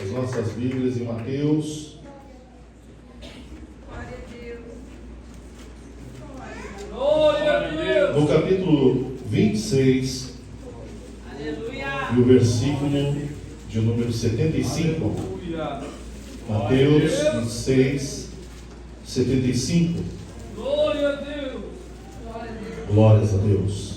as nossas Bíblias em Mateus. No capítulo 26, e o versículo de número 75. Mateus 26, 75. Glórias a Deus.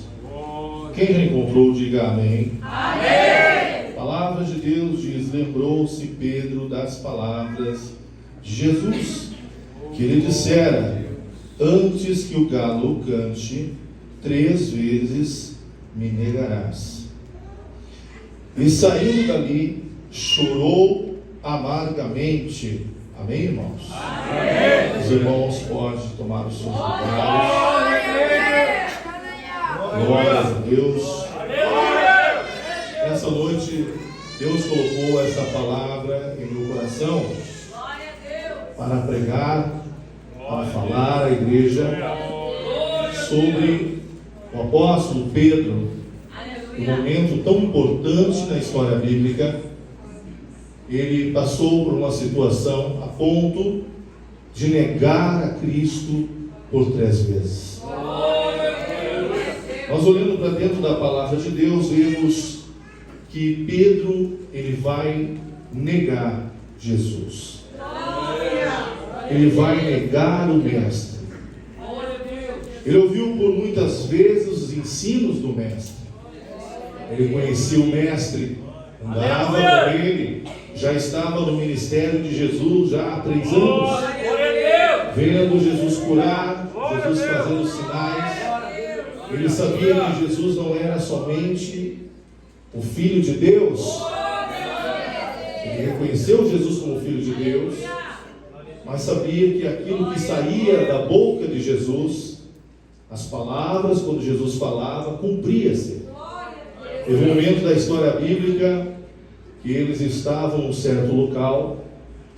Quem já encontrou, diga amém. Amém. A palavra de Deus diz: lembrou-se Pedro das palavras de Jesus, que ele dissera: antes que o galo cante, 3 vezes me negarás. E saindo dali, chorou amargamente. Amém, irmãos? Amém. Os irmãos podem tomar os seus lugares. Glórias a Deus. Nessa noite, Deus colocou essa palavra em meu coração para pregar, para falar à igreja sobre o apóstolo Pedro, um momento tão importante na história bíblica. Ele passou por uma situação a ponto de negar a Cristo por 3 vezes. Nós, olhando para dentro da palavra de Deus, vemos que Pedro, ele vai negar Jesus. Ele vai negar o Mestre. Ele ouviu por muitas vezes os ensinos do Mestre. Ele conhecia o Mestre, andava com ele, já estava no ministério de Jesus já há 3 anos, vendo Jesus curar, Jesus fazendo sinais. Ele sabia que Jesus não era somente o Filho de Deus. Ele reconheceu Jesus como Filho de Deus, mas sabia que aquilo que saía da boca de Jesus, as palavras, quando Jesus falava, cumpria-se. Teve um momento da história bíblica que eles estavam em um certo local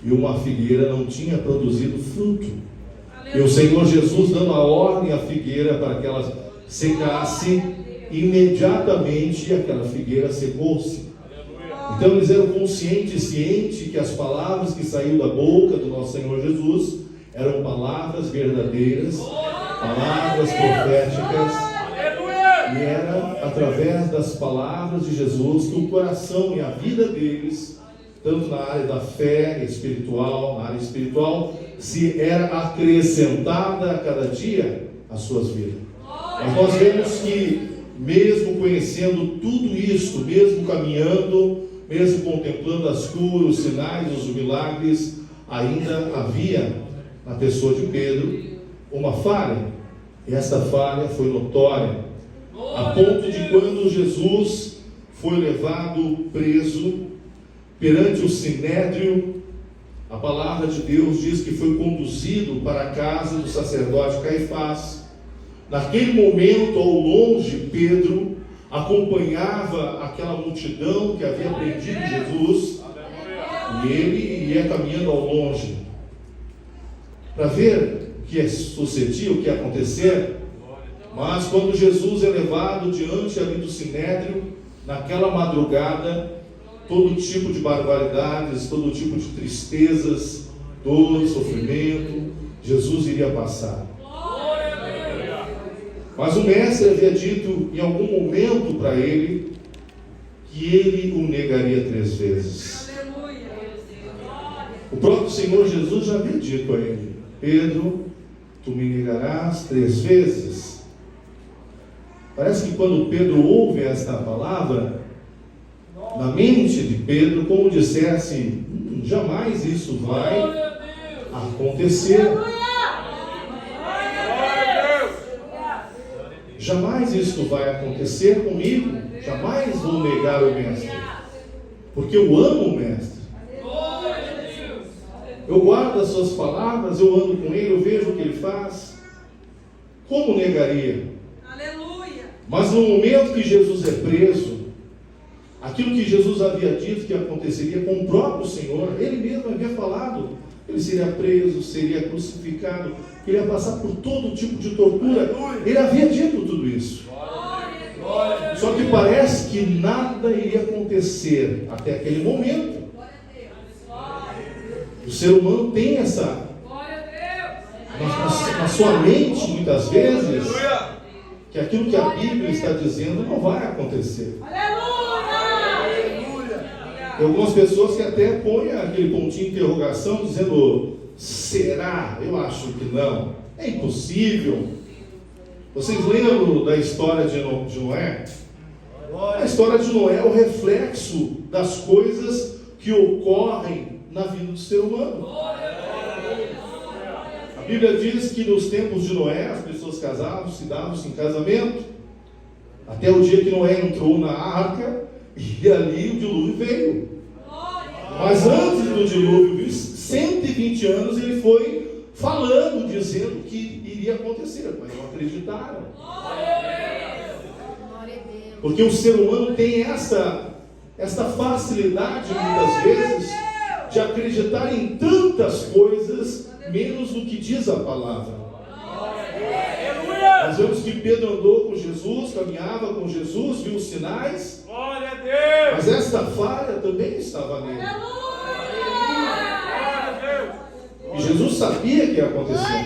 e uma figueira não tinha produzido fruto. E o Senhor Jesus, dando a ordem à figueira para que ela secasse, imediatamente aquela figueira secou-se. Então eles eram conscientes e cientes que as palavras que saíram da boca do nosso Senhor Jesus eram palavras verdadeiras, palavras proféticas. E era através das palavras de Jesus que o coração e a vida deles, tanto na área da fé espiritual, na área espiritual, se era acrescentada a cada dia às suas vidas. Mas nós vemos que, mesmo conhecendo tudo isso, mesmo caminhando, mesmo contemplando as curas, os sinais, os milagres, ainda havia na pessoa de Pedro uma falha. E essa falha foi notória, a ponto de quando Jesus foi levado preso perante o Sinédrio, a palavra de Deus diz que foi conduzido para a casa do sacerdote Caifás. Naquele momento, ao longe, Pedro acompanhava aquela multidão que havia prendido Jesus, e ele ia caminhando ao longe para ver o que sucedia, o que ia acontecer. Mas quando Jesus é levado diante ali do Sinédrio, naquela madrugada, todo tipo de barbaridades, todo tipo de tristezas, dor, sofrimento, Jesus iria passar. Mas o Mestre havia dito em algum momento para ele que ele o negaria 3 vezes. O próprio Senhor Jesus já havia dito a ele: Pedro, tu me negarás 3 vezes. Parece que quando Pedro ouve esta palavra, na mente de Pedro, como dissesse: jamais isso vai acontecer. Jamais isso vai acontecer comigo. Jamais vou negar o Mestre, porque eu amo o Mestre. Eu guardo as suas palavras, eu ando com ele, eu vejo o que ele faz. Como negaria? Aleluia. Mas no momento que Jesus é preso, aquilo que Jesus havia dito que aconteceria com o próprio Senhor, ele mesmo havia falado: ele seria preso, seria crucificado, ele ia passar por todo tipo de tortura. Ele havia dito tudo isso. Só que parece que nada iria acontecer até aquele momento. O ser humano tem essa, na sua mente, muitas vezes, que aquilo que a Bíblia está dizendo não vai acontecer. Tem algumas pessoas que até põem aquele pontinho de interrogação, dizendo: será? Eu acho que não. É impossível. Vocês lembram da história de Noé? A história de Noé é o reflexo das coisas que ocorrem na vida do ser humano. A Bíblia diz que nos tempos de Noé as pessoas casavam, se davam-se em casamento, até o dia que Noé entrou na arca e ali o dilúvio veio. Mas antes do dilúvio, 120 anos, ele foi falando, dizendo que iria acontecer, mas não acreditaram. Porque o ser humano tem esta facilidade, muitas vezes, de acreditar em tantas coisas, menos do que diz a palavra. Nós vemos que Pedro andou com Jesus, caminhava com Jesus, viu os sinais, mas esta falha também estava nele. E Jesus sabia que ia acontecer.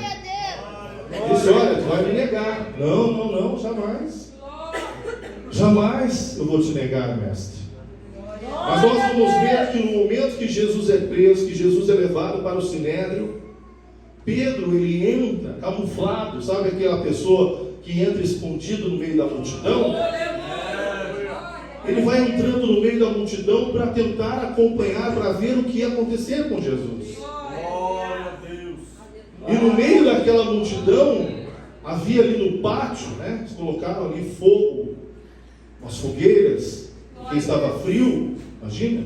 Ele disse: olha, tu vai me negar. Não, jamais. Jamais eu vou te negar, mestre. Mas nós vamos ver que no momento que Jesus é preso, que Jesus é levado para o Sinédrio, Pedro, ele entra camuflado, sabe aquela pessoa que entra escondido no meio da multidão? Ele vai entrando no meio da multidão para tentar acompanhar, para ver o que ia acontecer com Jesus. E no meio daquela multidão, havia ali no pátio, né? Eles colocaram ali fogo, umas fogueiras, porque estava frio, imagina.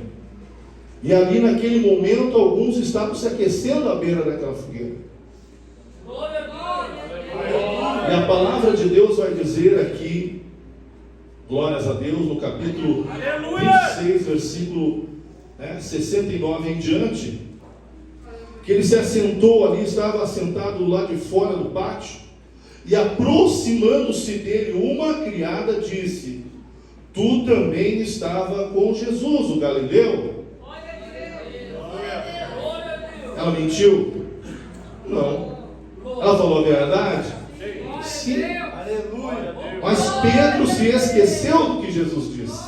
E ali naquele momento, alguns estavam se aquecendo à beira daquela fogueira. E a palavra de Deus vai dizer aqui, glórias a Deus, no capítulo 26, versículo 69 em diante, que ele se assentou ali, estava assentado lá de fora do pátio, e aproximando-se dele uma criada disse: tu também estava com Jesus, o Galileu? Ela mentiu? Não. Ela falou a verdade? Sim. Mas Pedro se esqueceu do que Jesus disse,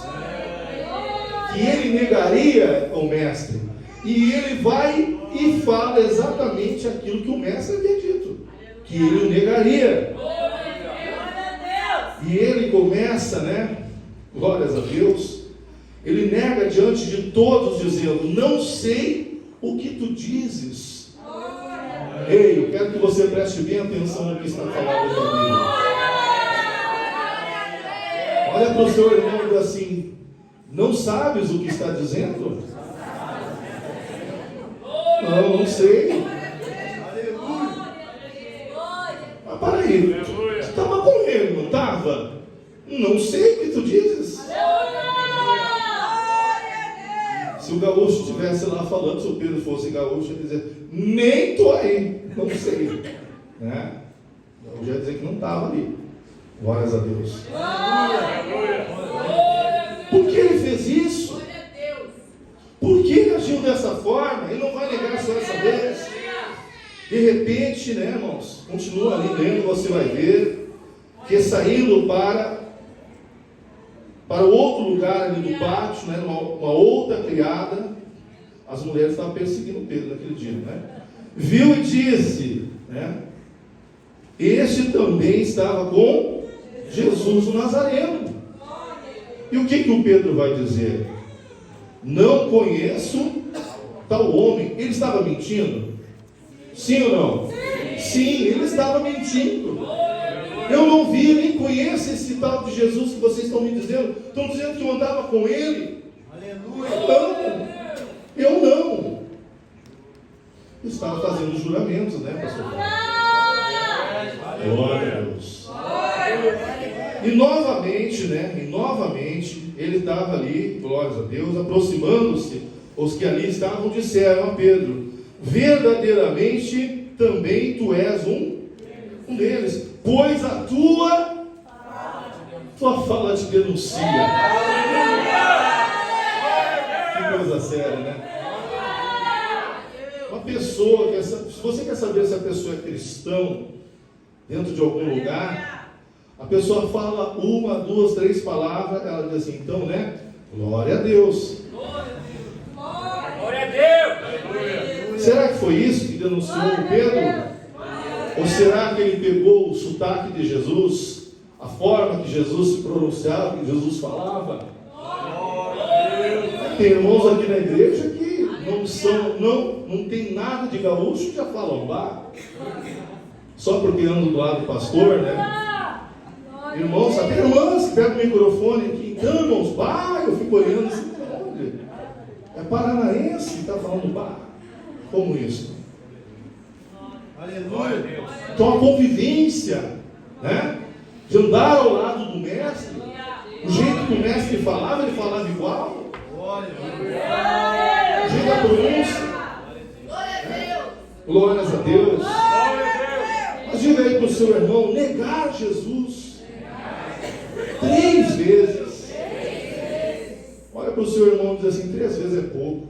que ele negaria o mestre, e ele vai e fala exatamente aquilo que o mestre havia dito, que ele o negaria. E ele começa, glórias a Deus, ele nega diante de todos, dizendo: não sei o que tu dizes. Ei, eu quero que você preste bem atenção no que está falando comigo. Olha para o seu irmão e diz assim: não sabes o que está dizendo? Não sei. Mas para aí, você estava com ele, não estava? Não sei o que tu dizes. Se o gaúcho estivesse lá falando, se o Pedro fosse gaúcho, ele ia dizer: nem estou aí, não sei. Eu já ia dizer que não estava ali. Glórias a Deus. Por que ele fez isso? Por que ele agiu dessa forma? Ele não vai negar só essa vez. De repente, irmãos, continua ali lendo, você vai ver que saindo para o outro lugar ali do pátio, uma outra criada, as mulheres estavam perseguindo Pedro naquele dia, viu e disse, este também estava com Jesus o Nazareno. E o que o Pedro vai dizer? Não conheço tal homem. Ele estava mentindo? Sim ou não? Sim, ele estava mentindo. Eu não vi, nem conheço esse tal de Jesus que vocês estão me dizendo. Estão dizendo que eu andava com ele? Eu não. Eu estava fazendo juramentos, pastor? Glória a Deus. E novamente, ele estava ali, glórias a Deus, aproximando-se, os que ali estavam disseram a Pedro: verdadeiramente também tu és um deles, pois a tua fala te denuncia. Que coisa séria, pessoa, se você quer saber se a pessoa é cristão dentro de algum lugar, a pessoa fala uma, duas, três palavras, ela diz assim, então, né? Glória a Deus. Glória a Deus. Será que foi isso que denunciou o Pedro? Ou será que ele pegou o sotaque de Jesus, a forma que Jesus se pronunciava, que Jesus falava? Tem irmãos aqui na igreja que não tem nada de gaúcho e já falam bah. Só porque andam do lado do pastor, né? Irmãos, até irmãs que pegam o microfone aqui, então, irmãos, bah, eu fico olhando assim, onde? É paranaense que está falando bah. Como isso? Aleluia. Então a convivência, né? De andar ao lado do mestre, o jeito que o mestre falava, ele falava igual. O jeito da pronúncia. Glórias a Deus. Mas diga aí para o seu irmão, negar Jesus 3 vezes. Olha para o seu irmão e diz assim, 3 vezes é pouco.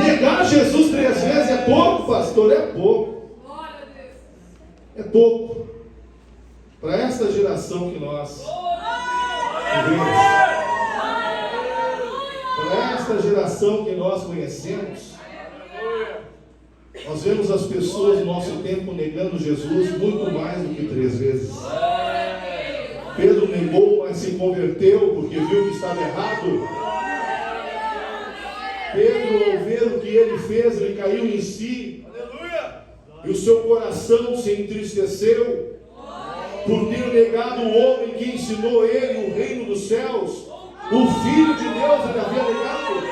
Negar Jesus 3 vezes é pouco, pastor? É pouco. É pouco. Para esta geração que nós vivemos, para esta geração que nós conhecemos, nós vemos as pessoas no nosso tempo negando Jesus muito mais do que 3 vezes. Pedro negou, mas se converteu porque viu que estava errado. Pedro, ao ver o que ele fez, ele caiu em si. E o seu coração se entristeceu por ter negado o homem que ensinou ele o reino dos céus. O Filho de Deus ele havia negado.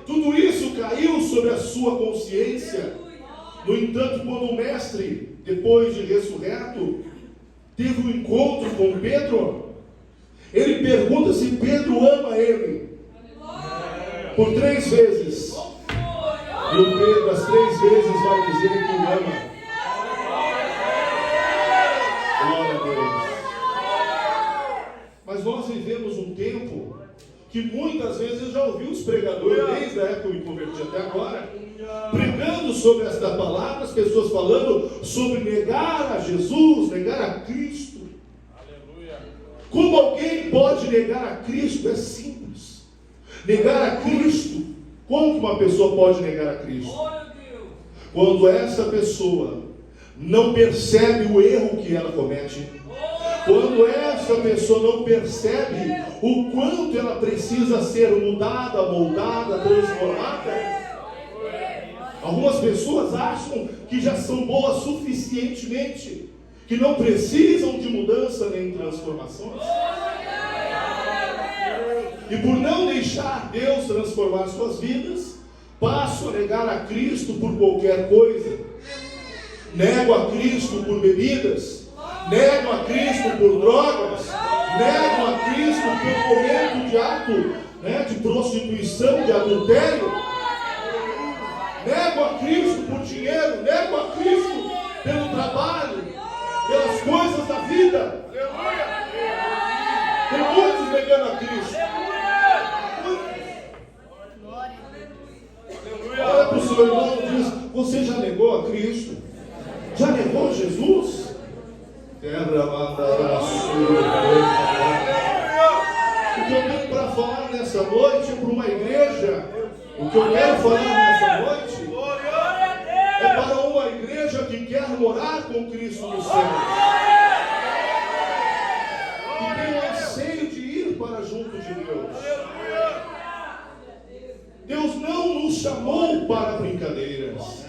Tudo isso caiu sobre a sua consciência. No entanto, quando o mestre, depois de ressurreto, teve um encontro com Pedro, ele pergunta se Pedro ama ele. Por 3 vezes. E o Pedro, as 3 vezes, vai dizer que o ama. Glória a Deus. Mas nós vivemos um tempo que muitas vezes eu já ouvi os pregadores, desde a época que eu me converti até agora, pregando sobre esta palavra, as pessoas falando sobre negar a Jesus, negar a Cristo. Como alguém pode negar a Cristo? É simples. Negar a Cristo. Como que uma pessoa pode negar a Cristo? Quando essa pessoa não percebe o erro que ela comete. Quando essa pessoa não percebe o quanto ela precisa ser mudada, moldada, transformada. Algumas pessoas acham que já são boas suficientemente, que não precisam de mudança nem transformações. E por não deixar Deus transformar suas vidas, passam a negar a Cristo por qualquer coisa. Nego a Cristo por bebidas, nego a Cristo por drogas, nego a Cristo pelo momento de ato, de prostituição, de adultério. Nego a Cristo por dinheiro, nego a Cristo pelo trabalho, pelas coisas da vida. Tem muitos negando a Cristo. Olha para o seu irmão e diz: você já negou a Cristo? Já negou Jesus? O que eu tenho para falar nessa noite para uma igreja, o que eu quero falar nessa noite é para uma igreja que quer morar com Cristo no céu, que tem o anseio de ir para junto de Deus. Deus não nos chamou para brincadeiras.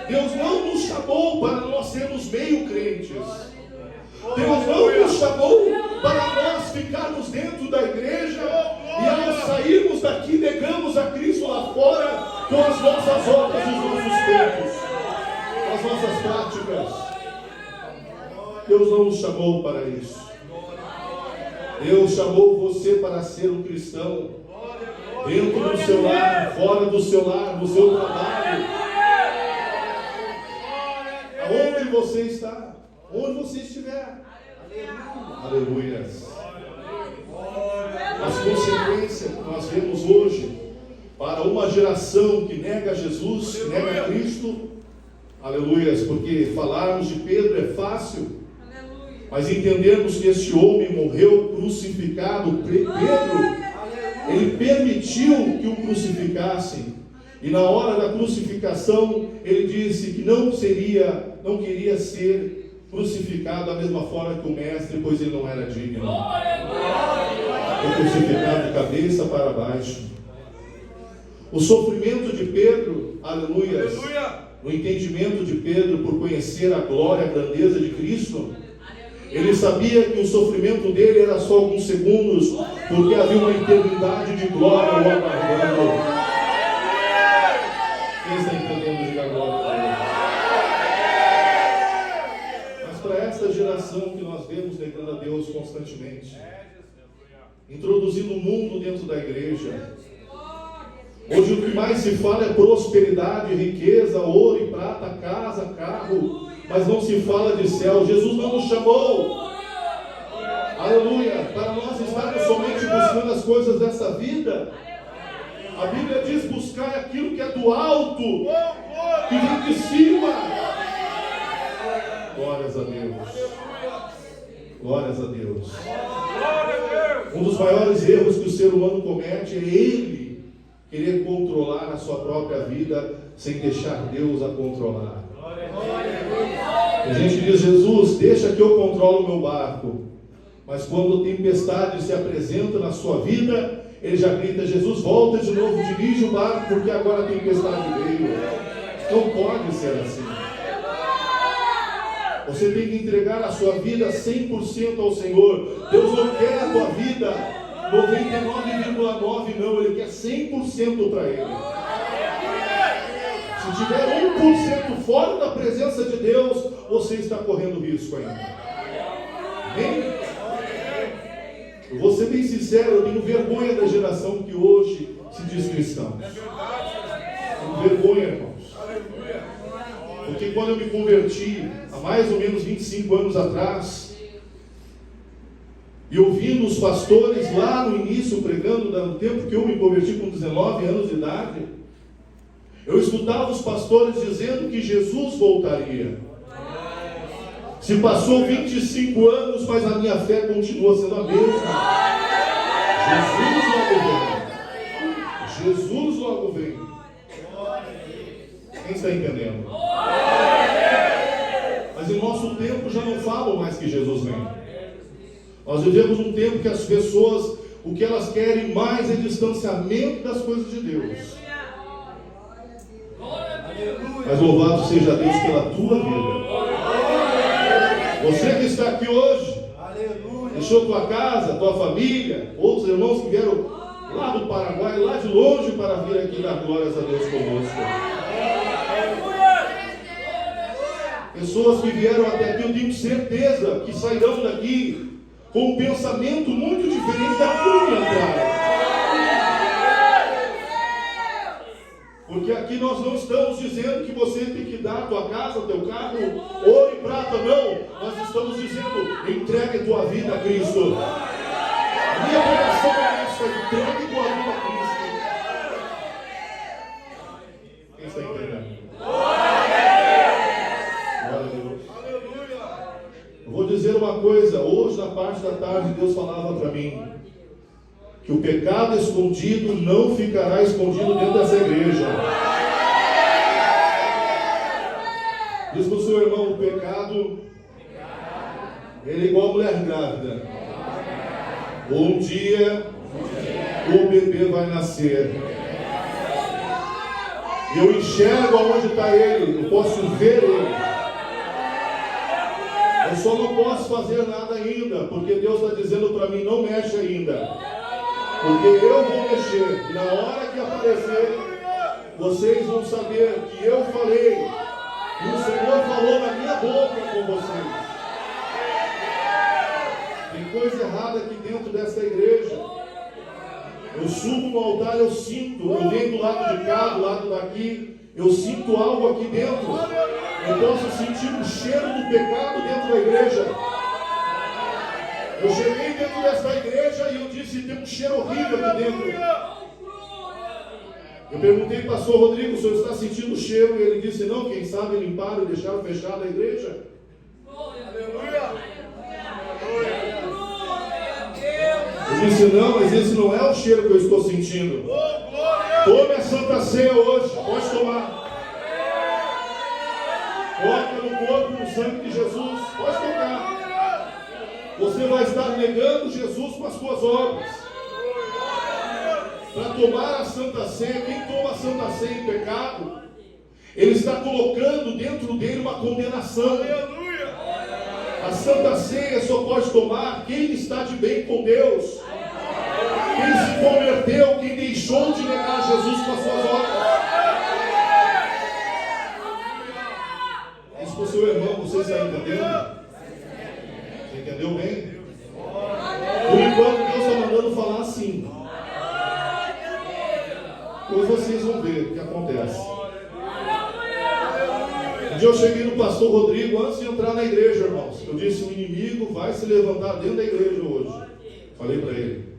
Deus não nos chamou para nós sermos meio crentes. Deus não nos chamou para nós ficarmos dentro da igreja e ao sairmos daqui negamos a Cristo lá fora com as nossas obras, os nossos tempos, as nossas práticas. Deus não nos chamou para isso. Deus chamou você para ser um cristão. Dentro do seu lar, fora do seu lar, no seu trabalho. Aonde você está, onde você estiver. Aleluia. consequências que nós vemos hoje para uma geração que nega Jesus, que nega Cristo, aleluias, porque falarmos de Pedro é fácil, mas entendermos que este homem morreu crucificado. Pedro, ele permitiu que o crucificassem, e na hora da crucificação ele disse que não queria ser crucificado da mesma forma que o mestre, pois ele não era digno. Foi crucificado de cabeça para baixo. O sofrimento de Pedro, aleluias, no entendimento de Pedro por conhecer a glória, a grandeza de Cristo, ele sabia que o sofrimento dele era só alguns segundos, porque havia uma eternidade de glória o aguardando. Quem está entendendo, diga glória. Mas para esta geração que nós vemos negando a Deus constantemente, introduzindo o mundo dentro da igreja, hoje o que mais se fala é prosperidade, riqueza, ouro e prata, casa, carro, mas não se fala de céu. Jesus não nos chamou, aleluia, para nós estarmos somente buscando as coisas dessa vida. A Bíblia diz buscar aquilo que é do alto, que vem de cima. Glórias a Deus. Glórias a Deus. Um dos maiores erros que o ser humano comete é ele querer controlar a sua própria vida sem deixar Deus a controlar. A gente diz: Jesus, deixa que eu controlo o meu barco. Mas quando a tempestade se apresenta na sua vida, ele já grita: Jesus, volta de novo, dirige o barco, porque agora a tempestade veio. Não pode ser assim. Você tem que entregar a sua vida 100% ao Senhor. Deus não quer a tua vida 99,9%, não. Ele quer 100% para Ele. Se tiver 1% fora da presença de Deus, você está correndo risco ainda. Amém? Eu vou ser bem sincero, eu tenho vergonha da geração que hoje se diz cristão. Tenho vergonha, irmãos. Porque quando eu me converti, há mais ou menos 25 anos atrás, e ouvindo os pastores lá no início pregando, no tempo que eu me converti com 19 anos de idade, eu escutava os pastores dizendo que Jesus voltaria. Se passou 25 anos, mas a minha fé continua sendo a mesma. Jesus logo vem. Quem está entendendo? Mas em nosso tempo já não falam mais que Jesus vem. Nós vivemos um tempo que as pessoas, o que elas querem mais é distanciamento das coisas de Deus. Mas louvado seja Deus pela tua vida. Você que está aqui hoje, deixou tua casa, tua família, outros irmãos que vieram lá do Paraguai, lá de longe, para vir aqui dar glórias a Deus conosco. Pessoas que vieram até aqui, eu tenho certeza que sairão daqui com um pensamento muito diferente daquilo que entraram. Porque aqui nós não estamos dizendo que você tem que dar a tua casa, teu carro, ouro e prata, não. Nós estamos dizendo: entregue a tua vida a Cristo. A minha pregação é essa: entregue a tua vida a Cristo. Quem está entendendo? Glória a Deus. Eu vou dizer uma coisa: hoje, na parte da tarde, Deus falava para mim que o pecado escondido não ficará escondido dentro dessa igreja. Diz para o seu irmão: o pecado, ele é igual a mulher grávida. Um dia o bebê vai nascer. Eu enxergo aonde está ele, eu posso ver ele. Eu só não posso fazer nada ainda, porque Deus está dizendo para mim: não mexe ainda. Porque eu vou mexer, e na hora que aparecer, vocês vão saber que eu falei, e o Senhor falou na minha boca com vocês. Tem coisa errada aqui dentro dessa igreja. Eu subo no altar, eu sinto, eu venho do lado de cá, do lado daqui, eu sinto algo aqui dentro. Eu posso sentir o cheiro do pecado dentro da igreja. Eu cheguei dentro dessa igreja e eu disse disse, tem um cheiro horrível aqui dentro. Eu perguntei, pastor Rodrigo, o senhor está sentindo o cheiro? E ele disse, não, quem sabe limparam e deixaram fechada a igreja. Eu disse, não, mas esse não é o cheiro que eu estou sentindo. Tome a Santa Ceia hoje, pode tomar. Toca no corpo e no sangue de Jesus, pode tocar. Você vai estar negando Jesus com as suas obras. Para tomar a Santa Ceia, quem toma a Santa Ceia em pecado, ele está colocando dentro dele uma condenação. A Santa Ceia só pode tomar quem está de bem com Deus, quem se converteu, quem deixou de negar Jesus com as suas obras. Isso para o seu irmão, você está entendendo? Você entendeu bem? Por enquanto Deus está mandando falar assim. Depois vocês vão ver o que acontece. Um dia eu cheguei no pastor Rodrigo antes de entrar na igreja, irmãos. Eu disse, o inimigo vai se levantar dentro da igreja hoje. Falei para ele.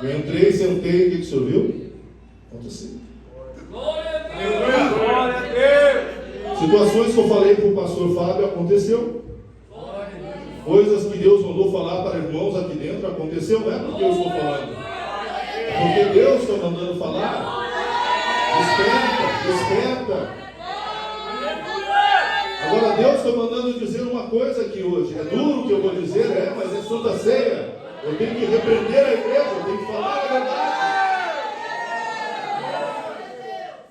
Eu entrei, sentei, o que o senhor viu? Aconteceu. Situações que eu falei para o pastor Fábio, aconteceu. Coisas que Deus mandou falar para irmãos aqui dentro, aconteceu. Não é porque eu estou falando. Porque Deus está mandando falar. Desperta. Agora Deus está mandando dizer uma coisa aqui hoje. É duro o que eu vou dizer, mas é Santa Ceia. Eu tenho que repreender a igreja, eu tenho que falar a verdade.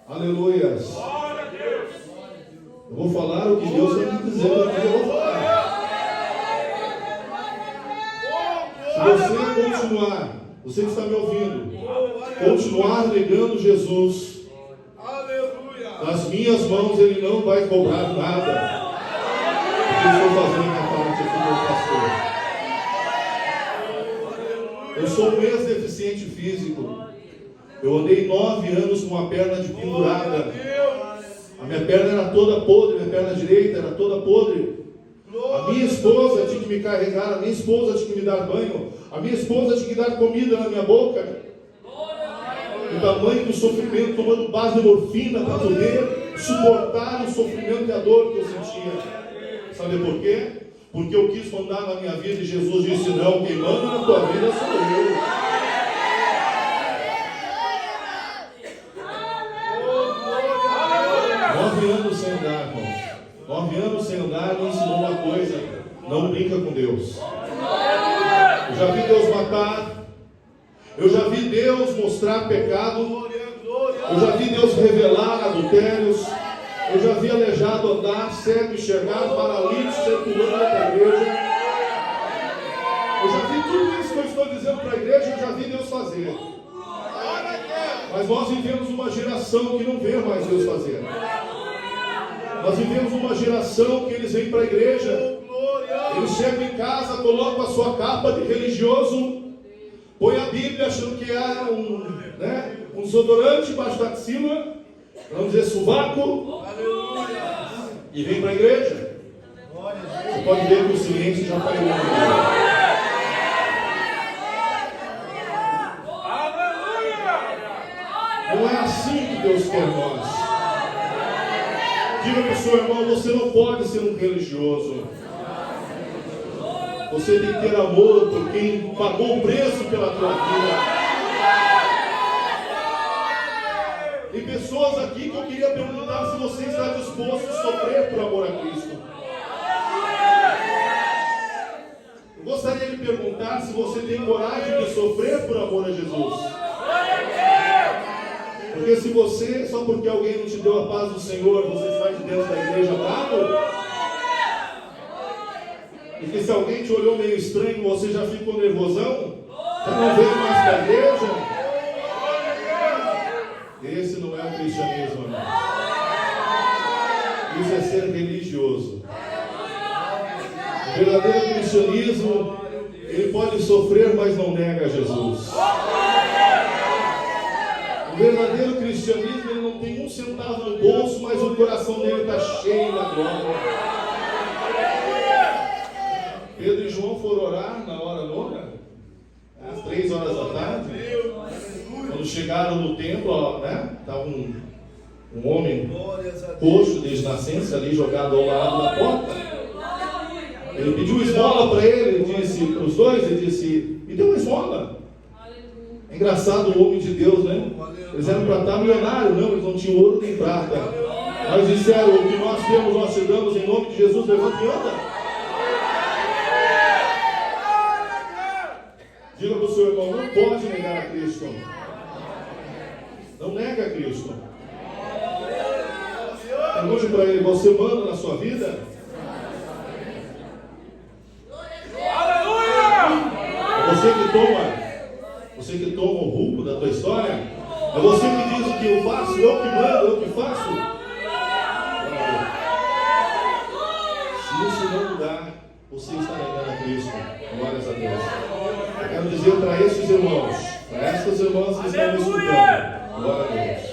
Aleluias. Eu vou falar o que Deus está me dizendo aqui, eu vou falar. Se você continuar, você que está me ouvindo, continuar negando Jesus, nas minhas mãos Ele não vai cobrar nada. Eu estou fazendo a minha parte aqui, meu pastor. Eu sou um ex-deficiente físico. Eu andei 9 anos com a perna de pendurada. A minha perna era toda podre, minha perna direita era toda podre. A minha esposa tinha que me carregar, a minha esposa tinha que me dar banho, a minha esposa tinha que dar comida na minha boca. O tamanho do sofrimento, tomando base de morfina para poder suportar o sofrimento e a dor que eu sentia. Sabe por quê? Porque eu quis mandar na minha vida e Jesus disse, não, quem manda na tua vida sou eu. 9 anos sem andar, irmãos. 9 anos sem andar me ensinou uma coisa: não brinca com Deus. Eu já vi Deus matar. Eu já vi Deus mostrar pecado. Eu já vi Deus revelar adultérios. Eu já vi aleijado andar, cego enxergar, paralítico circulando na igreja. Eu já vi tudo isso que eu estou dizendo para a igreja, eu já vi Deus fazer. Mas nós vivemos uma geração que não vê mais Deus fazer. Nós vivemos uma geração que eles vêm para a igreja, eles chegam em casa, colocam a sua capa de religioso, põe a Bíblia achando que é um desodorante embaixo da axila, vamos dizer sovaco, e vem para a igreja. Você pode ver que o silêncio já está indo. Não é assim que Deus quer nós. Diga para o seu irmão, você não pode ser um religioso. Você tem que ter amor por quem pagou o preço pela tua vida. Tem pessoas aqui que eu queria perguntar se você está disposto a sofrer por amor a Cristo. Eu gostaria de perguntar se você tem coragem de sofrer por amor a Jesus. Porque se você, só porque alguém não te deu a paz do Senhor, você sai de dentro da igreja bravo. Porque se alguém te olhou meio estranho, você já ficou nervosão, já não veio mais para a igreja. Esse não é o cristianismo, irmão. Isso é ser religioso. O verdadeiro cristianismo, ele pode sofrer, mas não nega Jesus. O verdadeiro cristianismo, ele não tem 1 centavo no bolso, mas o coração dele está cheio da glória. Pedro e João foram orar na hora nona, às 3 horas da tarde. Quando chegaram no templo, né? Estava um homem coxo desde nascença ali jogado ao lado da porta. Ele pediu esmola para ele, disse para os dois, ele disse, me deu uma esmola. É engraçado o homem de Deus, né? Eles eram para estar milionários, não, eles não tinham ouro nem prata. Mas disseram, o que nós temos, nós te damos em nome de Jesus, levanta e anda. Diga para o seu irmão, não pode negar a Cristo. Não nega a Cristo. Pergunte para ele, você manda na sua vida? Você que toma o rumo da tua história? É você que diz o que eu faço, eu que mando, eu que faço? Se isso não mudar, você está negando a Cristo. Glórias a Deus. Eu quero dizer para esses irmãos, para estas irmãs que estão me escutando, glória a Deus.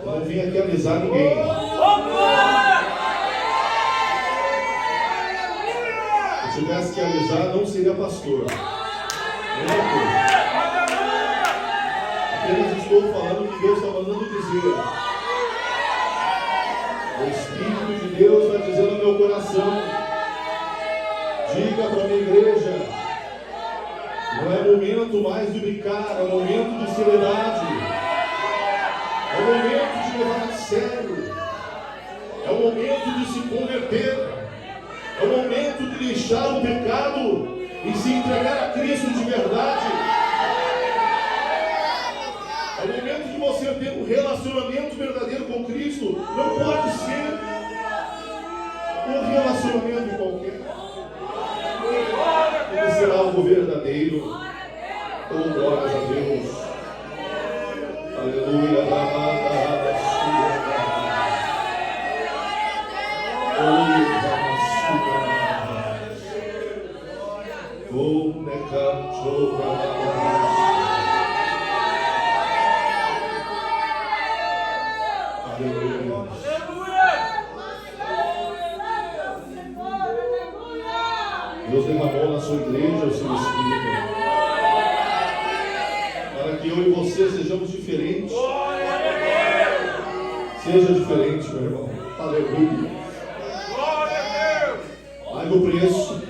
Eu não vim aqui avisar ninguém. Se eu tivesse que avisar, não seria pastor. Apenas estou falando o que Deus está mandando dizer. O Espírito de Deus está dizendo no meu coração. Diga para a minha igreja. Não é momento mais de brincar, é momento de seriedade. É momento de levar a sério. É o momento de se converter. É o momento de deixar o pecado e se entregar a Cristo de verdade. É o momento de você ter um relacionamento verdadeiro com Cristo. Não pode ser um relacionamento qualquer. Ele será algo verdadeiro. Oh, glórias a Deus. Aleluia. Deus derramou na sua igreja o seu Espírito para que eu e você sejamos diferentes. Seja diferente, meu irmão. Aleluia. Pague o preço.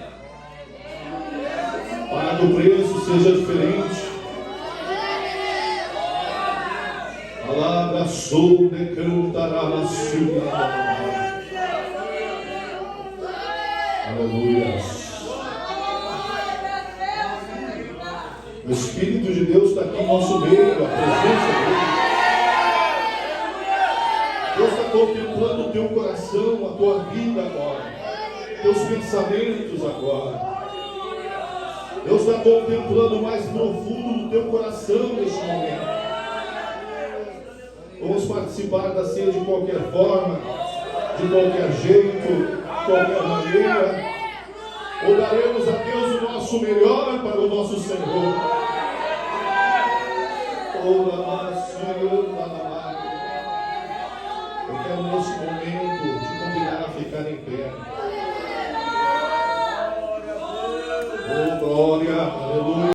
Pague o preço, seja diferente. Palavra sou de cantará na sua. Aleluia. O Espírito de Deus está aqui no nosso meio, a presença dele. Deus está contemplando o teu coração, a tua vida agora, teus pensamentos agora. Deus está contemplando o mais profundo do teu coração neste momento. Vamos participar da ceia de qualquer forma, de qualquer jeito, de qualquer maneira. Ou daremos a Deus o nosso melhor para o nosso Senhor. Eu quero nesse momento